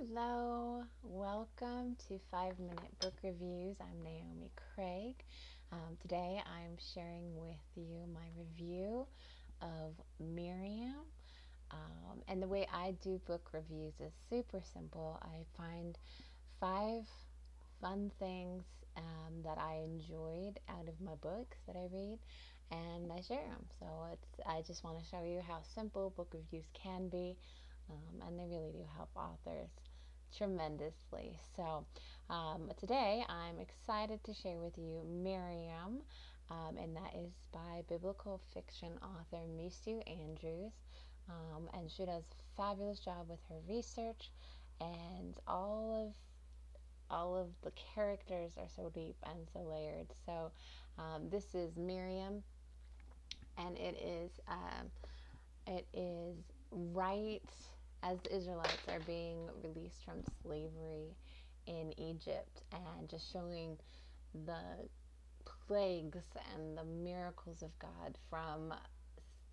Hello, welcome to 5 Minute Book Reviews. I'm Naomi Craig. Today I'm sharing with you my review of Miriam. And the way I do book reviews is super simple. I find 5 fun things that I enjoyed out of my books that I read, and I share them. So I just want to show you how simple book reviews can be, and they really do help authors tremendously. So today I'm excited to share with you Miriam, and that is by biblical fiction author Mesu Andrews. And she does a fabulous job with her research, and all of the characters are so deep and so layered. So this is Miriam, and it is right as the Israelites are being released from slavery in Egypt, and just showing the plagues and the miracles of God from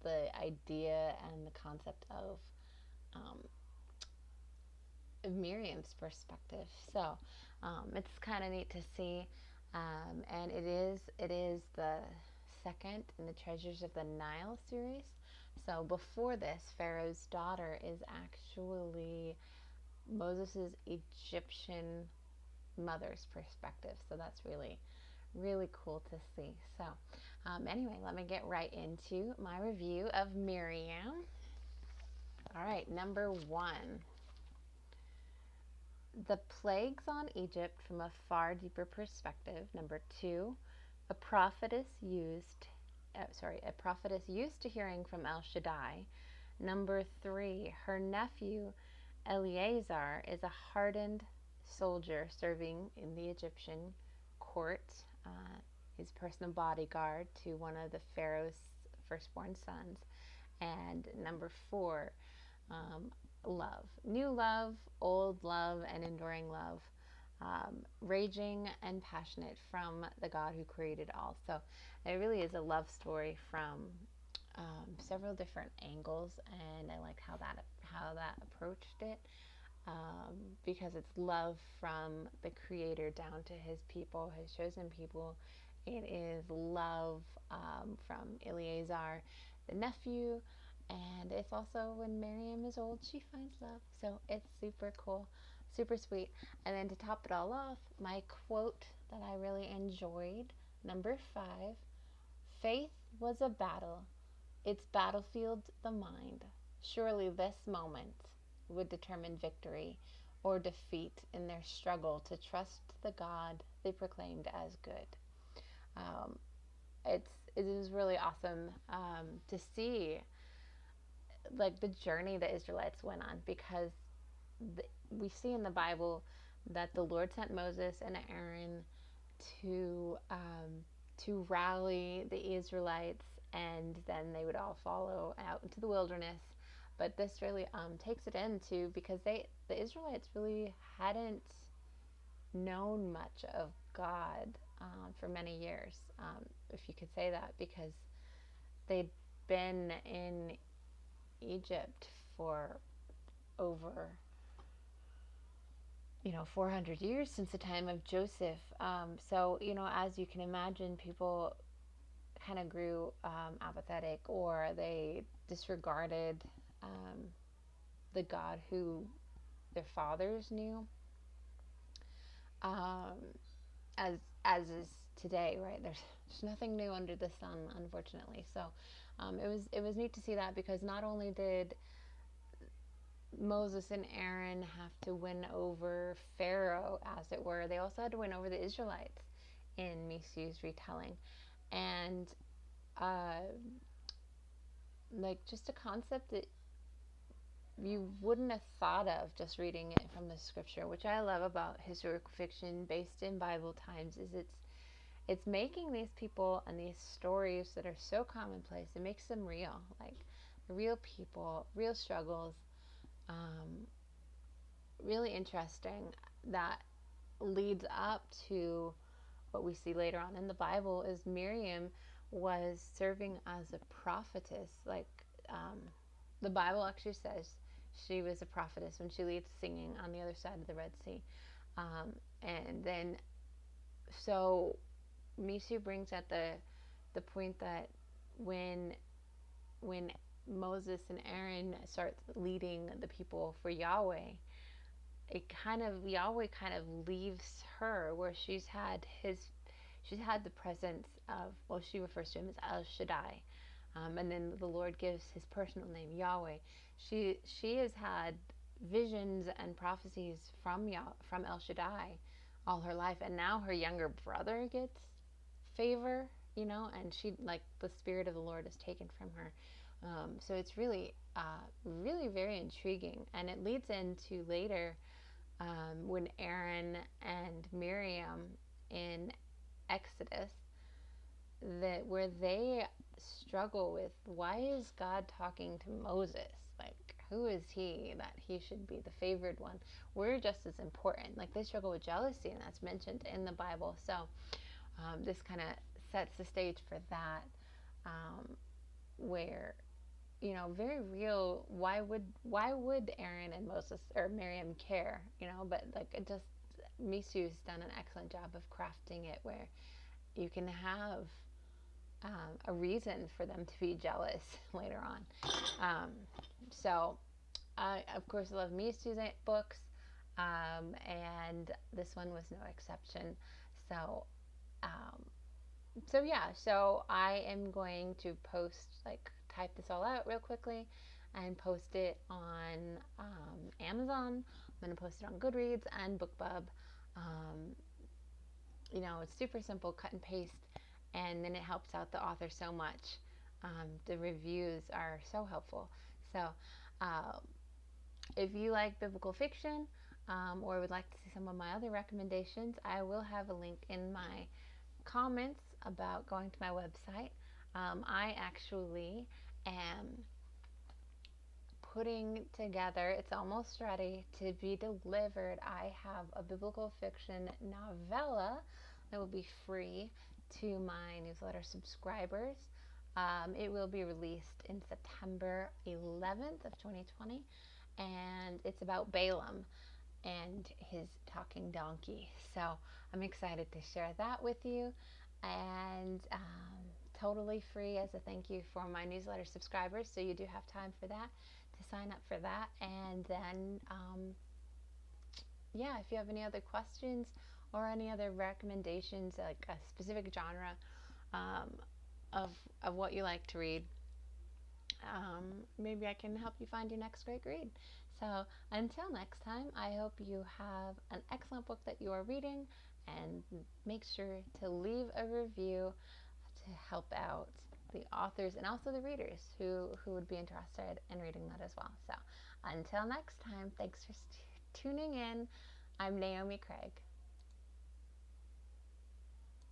the idea and the concept of um, Miriam's perspective. So it's kind of neat to see, and it is the second in the Treasures of the Nile series. So before this, Pharaoh's daughter is actually Moses' Egyptian mother's perspective. So that's really, really cool to see. So anyway, let me get right into my review of Miriam. All right, number 1. The plagues on Egypt from a far deeper perspective. Number 2, a prophetess used to hearing from El Shaddai. Number 3, her nephew Eleazar is a hardened soldier serving in the Egyptian court. He's personal bodyguard to one of the Pharaoh's firstborn sons. And number 4, love. New love, old love, and enduring love. Raging and passionate from the God who created all. So it really is a love story from several different angles, and I liked how that approached it, because it's love from the Creator down to His people, His chosen people. It is love from Eleazar, the nephew, and it's also when Miriam is old, she finds love. So it's super cool, super sweet. And then to top it all off, my quote that I really enjoyed, number 5, faith was a battle. Its battlefield, the mind. Surely this moment would determine victory or defeat in their struggle to trust the God they proclaimed as good. Um, it is really awesome to see like the journey the Israelites went on, because we see in the Bible that the Lord sent Moses and Aaron to rally the Israelites, and then they would all follow out into the wilderness. But this really takes it into, because the Israelites really hadn't known much of God for many years, if you could say that, because they'd been in Egypt for over 400 years, since the time of Joseph. So as you can imagine, people kind of grew apathetic, or they disregarded the God who their fathers knew, um, as is today, right? There's nothing new under the sun, unfortunately. So it was neat to see that, because not only did Moses and Aaron have to win over Pharaoh, as it were, they also had to win over the Israelites in Mesu's retelling. And uh, like just a concept that you wouldn't have thought of just reading it from the scripture, which I love about historical fiction based in Bible times, is it's making these people and these stories that are so commonplace, it makes them real, like real people, real struggles. Really interesting. That leads up to what we see later on in the Bible, is Miriam was serving as a prophetess. Like the Bible actually says She was a prophetess when she leads singing on the other side of the Red Sea. And then, so Mesu brings at the point that when when Moses and Aaron start leading the people for Yahweh, Yahweh kind of leaves her where she's had the presence of, well, she refers to him as El Shaddai, and then the Lord gives his personal name Yahweh. She has had visions and prophecies from El Shaddai all her life, and now her younger brother gets favor, and she, like, the spirit of the Lord is taken from her. So it's really, really very intriguing, and it leads into later, when Aaron and Miriam in Exodus, that where they struggle with, why is God talking to Moses? Like, who is he that he should be the favored one? We're just as important. Like, they struggle with jealousy, and that's mentioned in the Bible. So this kind of sets the stage for that, where, very real. Why would Aaron and Moses or Miriam care? But like, it just, Misu's done an excellent job of crafting it where you can have a reason for them to be jealous later on. So I, of course, love Misu's books, and this one was no exception. So um, so I am going to type this all out real quickly and post it on Amazon. I'm going to post it on Goodreads and BookBub. It's super simple, cut and paste, and then it helps out the author so much. The reviews are so helpful. So uh, if you like biblical fiction, or would like to see some of my other recommendations, I will have a link in my comments about going to my website. I actually am putting together, it's almost ready to be delivered. I have a biblical fiction novella that will be free to my newsletter subscribers. It will be released in September 11th of 2020, and it's about Balaam and his talking donkey. So I'm excited to share that with you, and totally free as a thank you for my newsletter subscribers. So you do have time for that, to sign up for that. And then, if you have any other questions or any other recommendations, like a specific genre of what you like to read, maybe I can help you find your next great read. So until next time, I hope you have an excellent book that you are reading, and make sure to leave a review to help out the authors and also the readers who would be interested in reading that as well. So until next time, thanks for tuning in. I'm Naomi Craig.